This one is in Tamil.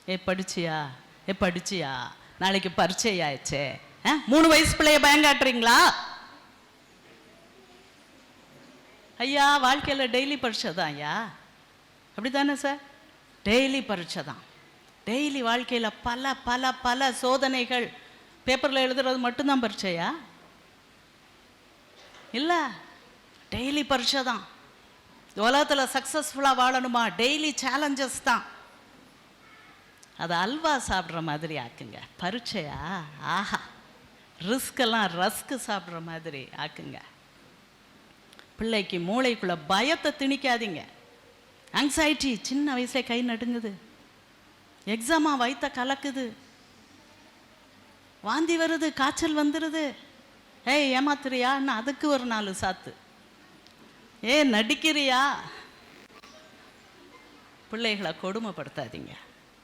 படிச்சியா படிச்சியா, நாளைக்கு பரீட்சை ஆயிடுச்சே, 3 வயசு பிள்ளைய பயங்காட்டுறீங்களா? ஐயா வாழ்க்கையில் டெய்லி பரீட்சை தான் ஐயா, அப்படி தானே சார்? டெய்லி பரீட்சை தான். டெய்லி வாழ்க்கையில் பல பல பல சோதனைகள். பேப்பரில் எழுதுறது மட்டும்தான் பரீட்சையா? இல்லை, டெய்லி பரீட்சை தான். உலகத்தில் சக்ஸஸ்ஃபுல்லாக வாழணுமா, டெய்லி சேலஞ்சஸ் தான். அது அல்வா சாப்பிட்ற மாதிரி ஆக்குங்க. பரீட்சையா, ஆஹா, ரிஸ்கெல்லாம் ரஸ்க்கு சாப்பிட்ற மாதிரி ஆக்குங்க. பிள்ளைக்கு மூளைக்குள்ள பயத்தை திணிக்காதீங்க. ஆங்ஸைட்டி சின்ன வயசுல கை நடுங்குது, எக்ஸாமா வயிற்ற கலக்குது, வாந்தி வருது, காய்ச்சல் வந்துடுது, ஏமாத்துறியான்னு அதுக்கு ஒரு 4 சாத்து, நடிக்கிறியா. பிள்ளைகளை கொடுமைப்படுத்தாதீங்க.